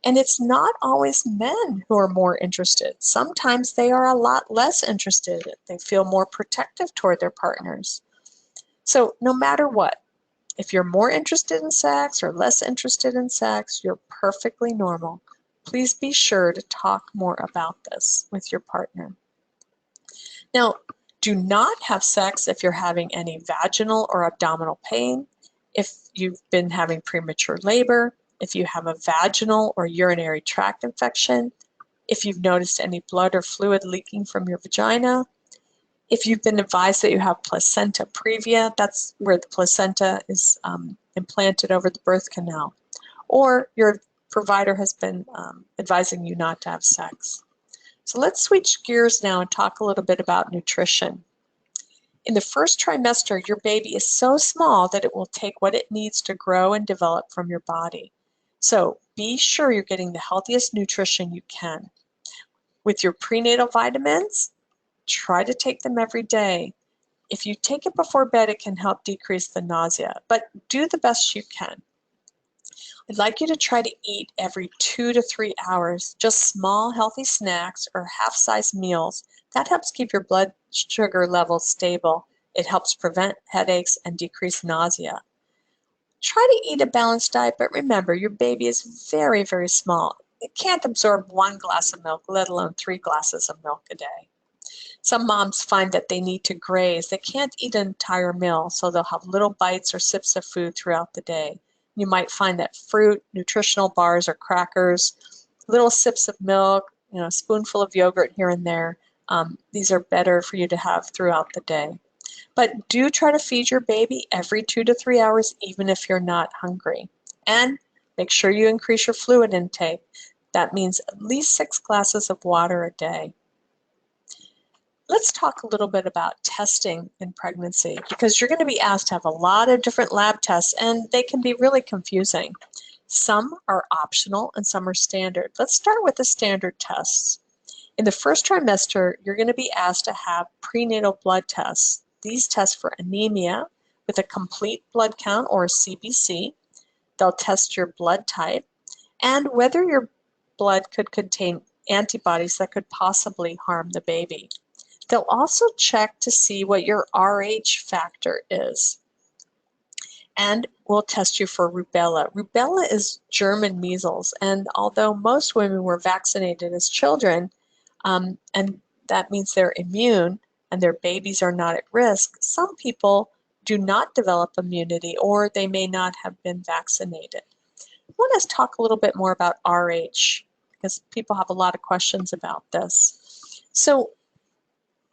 And it's not always men who are more interested. Sometimes they are a lot less interested. They feel more protective toward their partners. So no matter what, if you're more interested in sex or less interested in sex, you're perfectly normal. Please be sure to talk more about this with your partner. Now, do not have sex if you're having any vaginal or abdominal pain, if you've been having premature labor, if you have a vaginal or urinary tract infection, if you've noticed any blood or fluid leaking from your vagina, if you've been advised that you have placenta previa, that's where the placenta is implanted over the birth canal, or your provider has been advising you not to have sex. So let's switch gears now and talk a little bit about nutrition. In the first trimester, your baby is so small that it will take what it needs to grow and develop from your body. So be sure you're getting the healthiest nutrition you can. With your prenatal vitamins, try to take them every day. If you take it before bed, it can help decrease the nausea, but do the best you can. I'd like you to try to eat every 2 to 3 hours, just small, healthy snacks or half-size meals. That helps keep your blood sugar levels stable. It helps prevent headaches and decrease nausea. Try to eat a balanced diet, but remember, your baby is very, very small. It can't absorb 1 glass of milk, let alone 3 glasses of milk a day. Some moms find that they need to graze. They can't eat an entire meal, so they'll have little bites or sips of food throughout the day. You might find that fruit, nutritional bars or crackers, little sips of milk, a spoonful of yogurt here and there, these are better for you to have throughout the day. But do try to feed your baby every 2 to 3 hours, even if you're not hungry. And make sure you increase your fluid intake. That means at least 6 glasses of water a day. Let's talk a little bit about testing in pregnancy, because you're going to be asked to have a lot of different lab tests and they can be really confusing. Some are optional and some are standard. Let's start with the standard tests. In the first trimester, you're going to be asked to have prenatal blood tests. These test for anemia with a complete blood count or a CBC. They'll test your blood type and whether your blood could contain antibodies that could possibly harm the baby. They'll also check to see what your Rh factor is. And we'll test you for rubella. Rubella is German measles, and although most women were vaccinated as children, and that means they're immune and their babies are not at risk, some people do not develop immunity or they may not have been vaccinated. I want to talk a little bit more about Rh because people have a lot of questions about this. So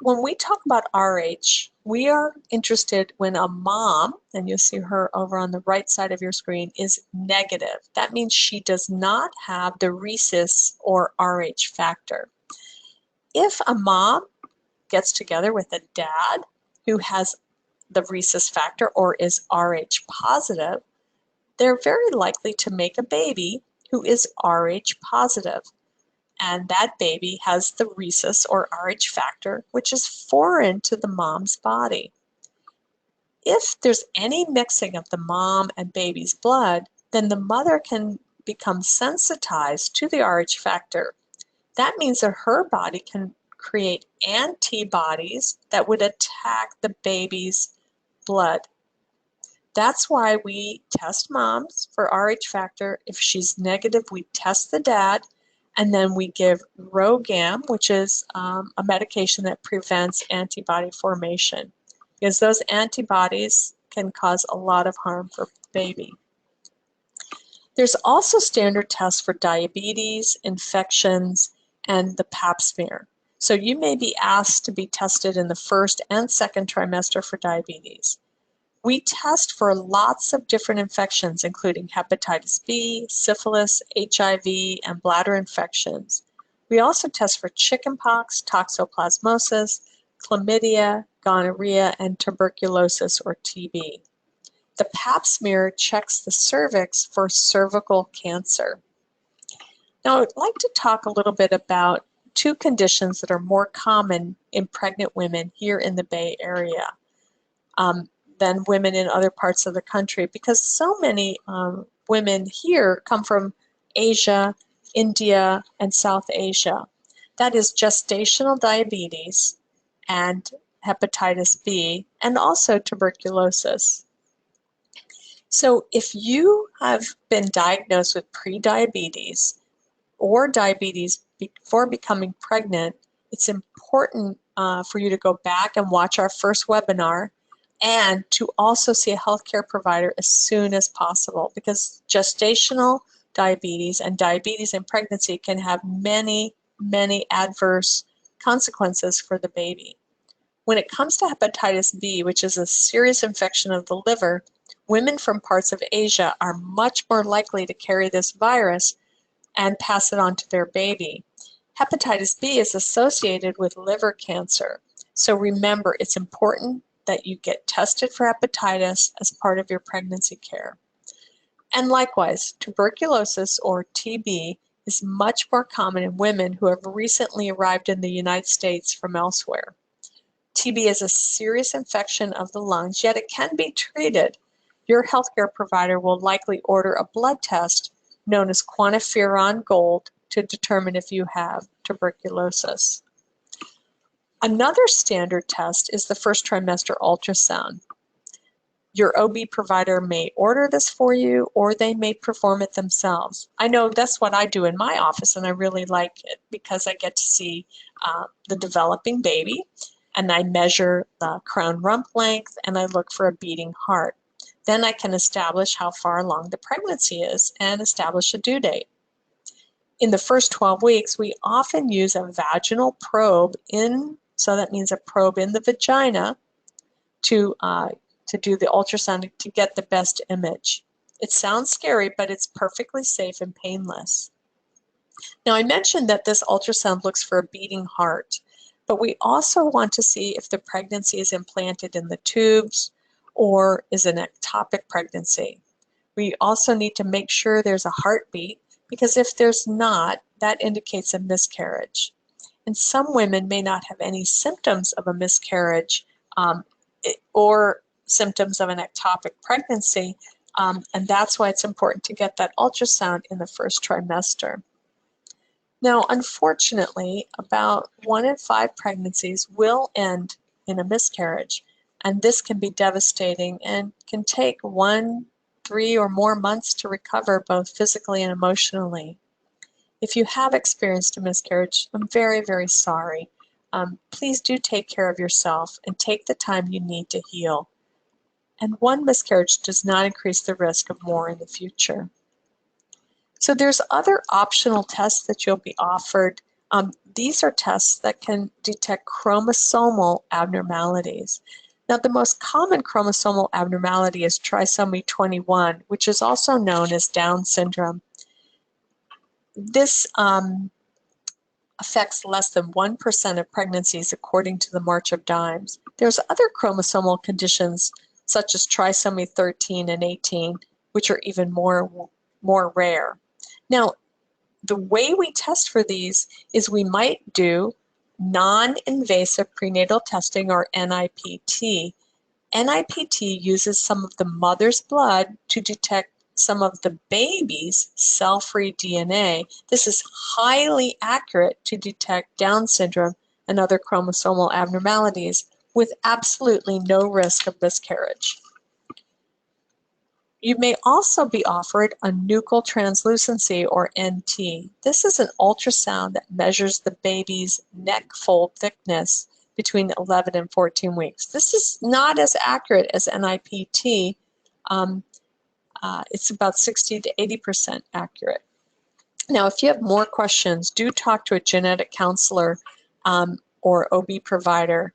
when we talk about Rh, we are interested when a mom, and you'll see her over on the right side of your screen, is negative. That means she does not have the rhesus or Rh factor. If a mom gets together with a dad who has the rhesus factor or is Rh positive, they're very likely to make a baby who is Rh positive. And that baby has the rhesus or Rh factor, which is foreign to the mom's body. If there's any mixing of the mom and baby's blood, then the mother can become sensitized to the Rh factor. That means that her body can create antibodies that would attack the baby's blood. That's why we test moms for Rh factor. If she's negative, we test the dad, and then we give Rogam, which is a medication that prevents antibody formation, because those antibodies can cause a lot of harm for the baby. There's also standard tests for diabetes, infections, and the pap smear. So you may be asked to be tested in the first and second trimester for diabetes. We test for lots of different infections, including hepatitis B, syphilis, HIV, and bladder infections. We also test for chickenpox, toxoplasmosis, chlamydia, gonorrhea, and tuberculosis or TB. The pap smear checks the cervix for cervical cancer. Now, I'd like to talk a little bit about two conditions that are more common in pregnant women here in the Bay Area than women in other parts of the country, because so many women here come from Asia, India, and South Asia. That is gestational diabetes and hepatitis B, and also tuberculosis. So if you have been diagnosed with prediabetes or diabetes before becoming pregnant, it's important for you to go back and watch our first webinar, and to also see a healthcare provider as soon as possible, because gestational diabetes and diabetes in pregnancy can have many, many adverse consequences for the baby. When it comes to hepatitis B, which is a serious infection of the liver, women from parts of Asia are much more likely to carry this virus and pass it on to their baby. Hepatitis B is associated with liver cancer. So remember, it's important that you get tested for hepatitis as part of your pregnancy care. And likewise, tuberculosis or TB is much more common in women who have recently arrived in the United States from elsewhere. TB is a serious infection of the lungs, yet it can be treated. Your healthcare provider will likely order a blood test known as quantiferon gold to determine if you have tuberculosis. Another standard test is the first trimester ultrasound. Your OB provider may order this for you, or they may perform it themselves. I know that's what I do in my office, and I really like it because I get to see the developing baby, and I measure the crown rump length, and I look for a beating heart. Then I can establish how far along the pregnancy is and establish a due date. In the first 12 weeks, we often use a vaginal probe so that means a probe in the vagina to do the ultrasound to get the best image. It sounds scary, but it's perfectly safe and painless. Now, I mentioned that this ultrasound looks for a beating heart, but we also want to see if the pregnancy is implanted in the tubes or is an ectopic pregnancy. We also need to make sure there's a heartbeat, because if there's not, that indicates a miscarriage. And some women may not have any symptoms of a miscarriage or symptoms of an ectopic pregnancy, and that's why it's important to get that ultrasound in the first trimester. Now, unfortunately, about 1 in 5 pregnancies will end in a miscarriage, and this can be devastating and can take 1, 3, or more months to recover, both physically and emotionally. If you have experienced a miscarriage, I'm very, very sorry. Please do take care of yourself and take the time you need to heal. And one miscarriage does not increase the risk of more in the future. So there's other optional tests that you'll be offered. These are tests that can detect chromosomal abnormalities. Now, the most common chromosomal abnormality is trisomy 21, which is also known as Down syndrome. This affects less than 1% of pregnancies, according to the March of Dimes. There's other chromosomal conditions, such as trisomy 13 and 18, which are even more rare. Now, the way we test for these is we might do non-invasive prenatal testing, or NIPT, NIPT uses some of the mother's blood to detect some of the baby's cell-free DNA. This is highly accurate to detect Down syndrome and other chromosomal abnormalities with absolutely no risk of miscarriage. You may also be offered a nuchal translucency, or NT. This is an ultrasound that measures the baby's neck fold thickness between 11 and 14 weeks. This is not as accurate as NIPT. It's about 60 to 80% accurate. Now, if you have more questions, do talk to a genetic counselor or OB provider.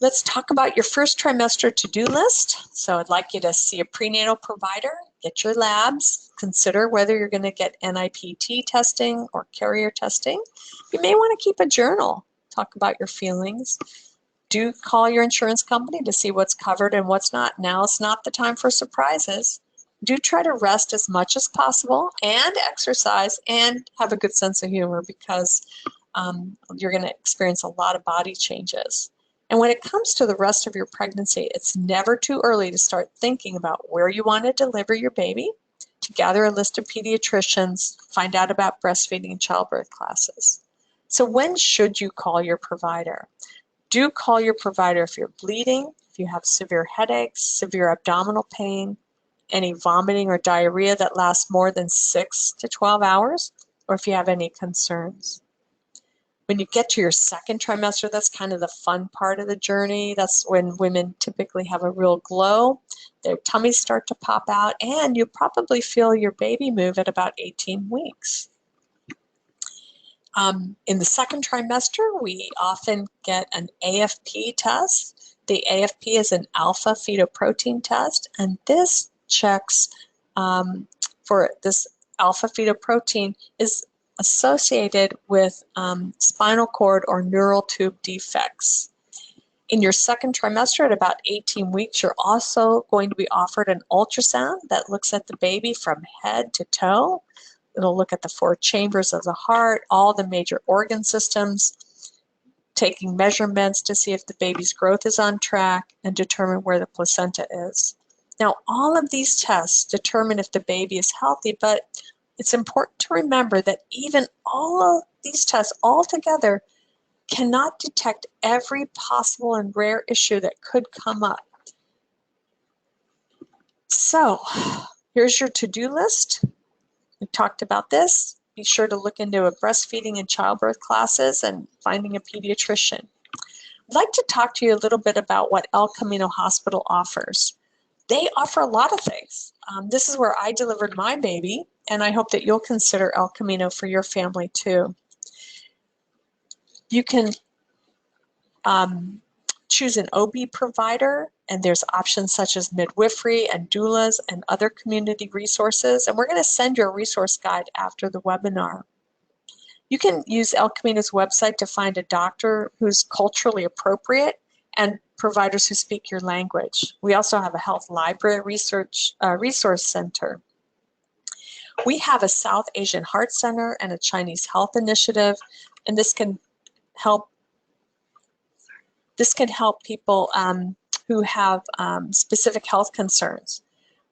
Let's talk about your first trimester to-do list. So I'd like you to see a prenatal provider, get your labs, consider whether you're going to get NIPT testing or carrier testing. You may want to keep a journal, talk about your feelings. Do call your insurance company to see what's covered and what's not. Now is not the time for surprises. Do try to rest as much as possible and exercise and have a good sense of humor, because you're going to experience a lot of body changes. And when it comes to the rest of your pregnancy, it's never too early to start thinking about where you want to deliver your baby, to gather a list of pediatricians, find out about breastfeeding and childbirth classes. So when should you call your provider? Do call your provider if you're bleeding, if you have severe headaches, severe abdominal pain, any vomiting or diarrhea that lasts more than 6 to 12 hours, or if you have any concerns. When you get to your second trimester, that's kind of the fun part of the journey. That's when women typically have a real glow. Their tummies start to pop out, and you probably feel your baby move at about 18 weeks. In the second trimester, we often get an AFP test. The AFP is an alpha fetoprotein test, and this checks for this alpha fetoprotein is associated with spinal cord or neural tube defects. In your second trimester at about 18 weeks, you're also going to be offered an ultrasound that looks at the baby from head to toe. It'll look at the 4 chambers of the heart, all the major organ systems, taking measurements to see if the baby's growth is on track and determine where the placenta is. Now, all of these tests determine if the baby is healthy, but it's important to remember that even all of these tests all together cannot detect every possible and rare issue that could come up. So, here's your to-do list. We talked about this. Be sure to look into a breastfeeding and childbirth classes and finding a pediatrician. I'd like to talk to you a little bit about what El Camino Hospital offers. They offer a lot of things. This is where I delivered my baby, and I hope that you'll consider El Camino for your family too. You can choose an OB provider, and there's options such as midwifery and doulas and other community resources, and we're going to send you a resource guide after the webinar. You can use El Camino's website to find a doctor who's culturally appropriate and providers who speak your language. We also have a health library resource center. We have a South Asian Heart Center and a Chinese Health Initiative, and this can help people who have specific health concerns.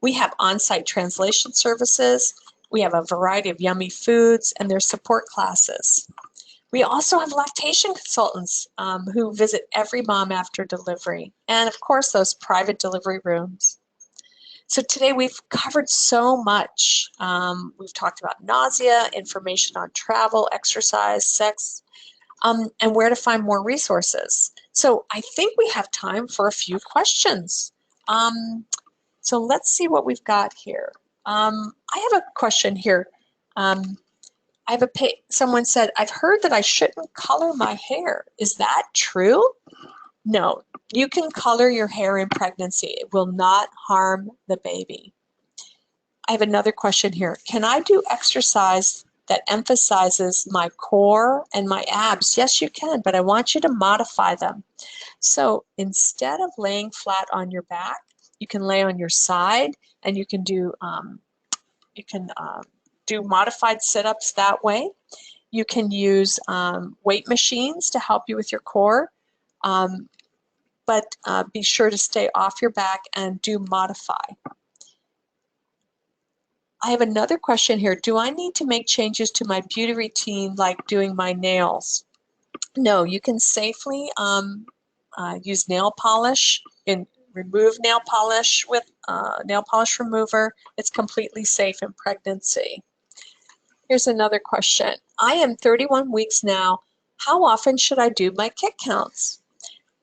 We have on-site translation services. We have a variety of yummy foods, and there's support classes. We also have lactation consultants who visit every mom after delivery, and of course those private delivery rooms. So today we've covered so much. We've talked about nausea, information on travel, exercise, sex, and where to find more resources. So I think we have time for a few questions. So let's see what we've got here. I have a question here. Someone said, I've heard that I shouldn't color my hair. Is that true? No, you can color your hair in pregnancy. It will not harm the baby. I have another question here. Can I do exercise that emphasizes my core and my abs? Yes, you can, but I want you to modify them. So instead of laying flat on your back, you can lay on your side, and you can do modified sit-ups that way. You can use weight machines to help you with your core. but be sure to stay off your back and do modify. I have another question here. Do I need to make changes to my beauty routine like doing my nails? No, you can safely use nail polish and remove nail polish with nail polish remover. It's completely safe in pregnancy. Here's another question. I am 31 weeks now. How often should I do my kick counts?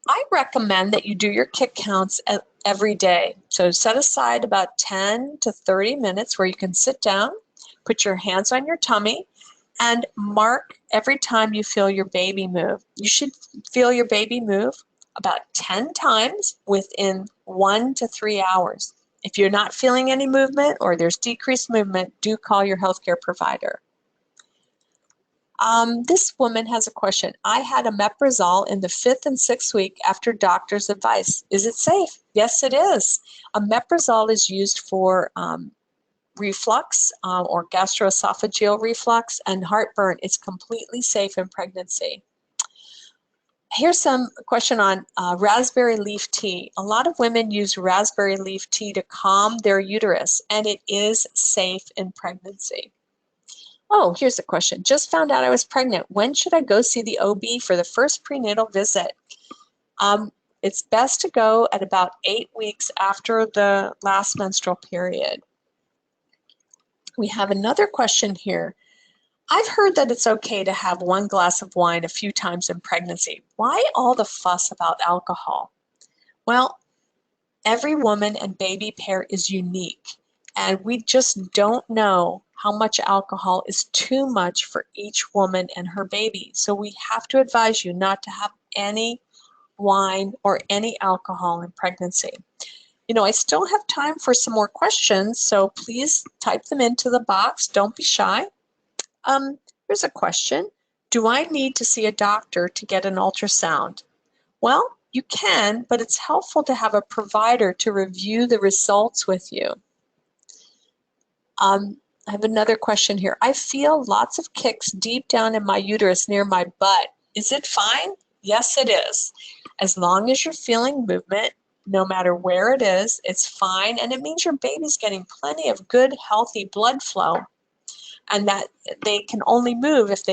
I recommend that you do your kick counts every day. So set aside about 10 to 30 minutes where you can sit down, put your hands on your tummy, and mark every time you feel your baby move. You should feel your baby move about 10 times within 1 to 3 hours. If you're not feeling any movement or there's decreased movement, do call your healthcare provider. This woman has a question. I had omeprazole in the 5th and 6th week after doctor's advice. Is it safe? Yes, it is. Omeprazole is used for reflux or gastroesophageal reflux and heartburn. It's completely safe in pregnancy. Here's some question on raspberry leaf tea. A lot of women use raspberry leaf tea to calm their uterus, and it is safe in pregnancy. Oh, here's a question. Just found out I was pregnant. When should I go see the OB for the first prenatal visit? It's best to go at about 8 weeks after the last menstrual period. We have another question here. I've heard that it's okay to have 1 glass of wine a few times in pregnancy. Why all the fuss about alcohol? Well, every woman and baby pair is unique, and we just don't know how much alcohol is too much for each woman and her baby. So we have to advise you not to have any wine or any alcohol in pregnancy. You know, I still have time for some more questions, so please type them into the box. Don't be shy. Here's a question. Do I need to see a doctor to get an ultrasound? Well, you can, but it's helpful to have a provider to review the results with you. I have another question here. I feel lots of kicks deep down in my uterus near my butt. Is it fine? Yes, it is. As long as you're feeling movement, no matter where it is, it's fine, and it means your baby's getting plenty of good, healthy blood flow, and that they can only move if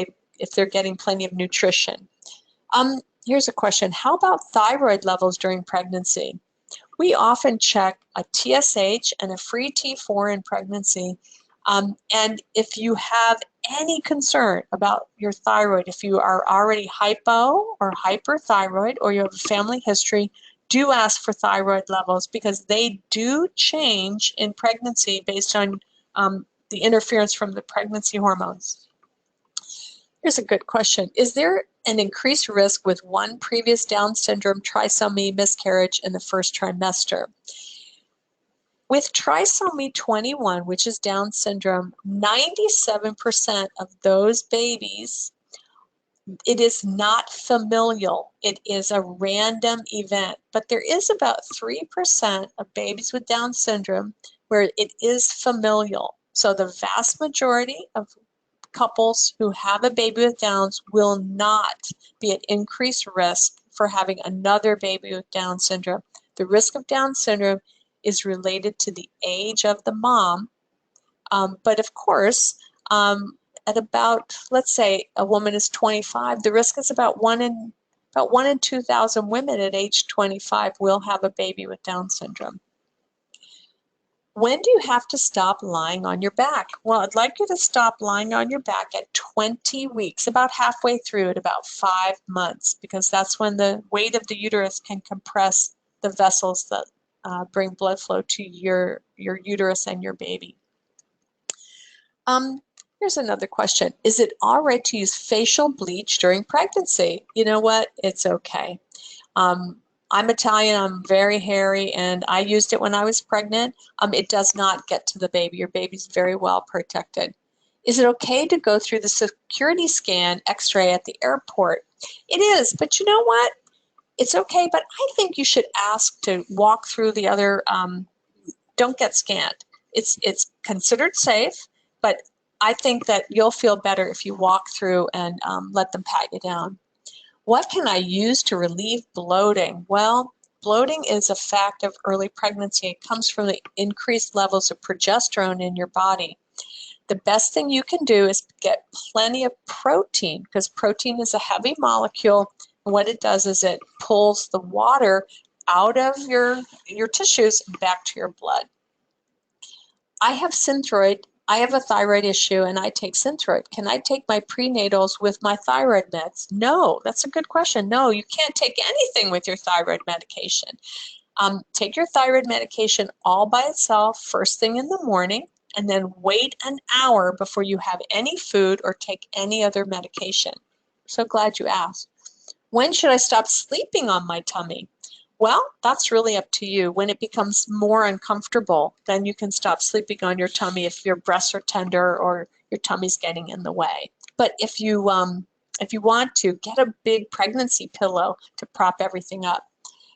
they're getting plenty of nutrition. Here's a question. How about thyroid levels during pregnancy? We often check a TSH and a free T4 in pregnancy. And if you have any concern about your thyroid, if you are already hypo or hyperthyroid or you have a family history, do ask for thyroid levels because they do change in pregnancy based on the interference from the pregnancy hormones. Here's a good question. Is there an increased risk with 1 previous Down syndrome trisomy miscarriage in the first trimester? With trisomy 21, which is Down syndrome, 97% of those babies, it is not familial. It is a random event. But there is about 3% of babies with Down syndrome where it is familial. So the vast majority of couples who have a baby with Downs will not be at increased risk for having another baby with Down syndrome. The risk of Down syndrome is related to the age of the mom, but of course, at about, let's say a woman is 25, the risk is about 1 in 2,000 women at age 25 will have a baby with Down syndrome. When do you have to stop lying on your back? Well, I'd like you to stop lying on your back at 20 weeks, about halfway through at about 5 months, because that's when the weight of the uterus can compress the vessels that bring blood flow to your uterus and your baby. Here's another question. Is it all right to use facial bleach during pregnancy? You know what? It's okay. I'm Italian, I'm very hairy, and I used it when I was pregnant. It does not get to the baby. Your baby's very well protected. Is it okay to go through the security scan x-ray at the airport? It is, but you know what? It's okay, but I think you should ask to walk through the other, don't get scanned. It's considered safe, but I think that you'll feel better if you walk through and let them pat you down. What can I use to relieve bloating? Well, bloating is a fact of early pregnancy. It comes from the increased levels of progesterone in your body. The best thing you can do is get plenty of protein, because protein is a heavy molecule. And what it does is it pulls the water out of your tissues back to your blood. I have Synthroid. I have a thyroid issue and I take Synthroid. Can I take my prenatals with my thyroid meds? No, that's a good question. No, you can't take anything with your thyroid medication. Take your thyroid medication all by itself first thing in the morning, and then wait an hour before you have any food or take any other medication. So glad you asked. When should I stop sleeping on my tummy? Well, that's really up to you. When it becomes more uncomfortable, then you can stop sleeping on your tummy if your breasts are tender or your tummy's getting in the way. But if you want to, get a big pregnancy pillow to prop everything up.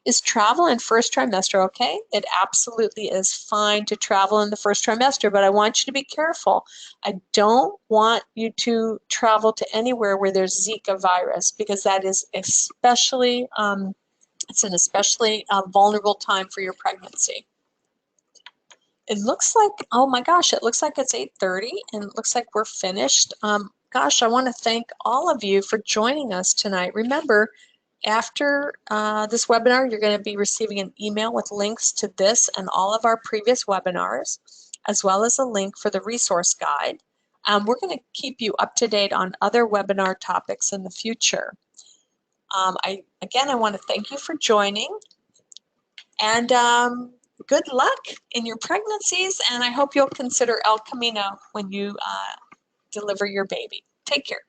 Is travel in first trimester okay? It absolutely is fine to travel in the first trimester, but I want you to be careful. I don't want you to travel to anywhere where there's Zika virus, because that is especially it's an especially vulnerable time for your pregnancy. It looks like, oh my gosh, it looks like it's 8:30 and it looks like we're finished. Gosh, I want to thank all of you for joining us tonight. Remember, after this webinar, you're going to be receiving an email with links to this and all of our previous webinars, as well as a link for the resource guide. We're going to keep you up to date on other webinar topics in the future. I want to thank you for joining, and good luck in your pregnancies, and I hope you'll consider El Camino when you deliver your baby. Take care.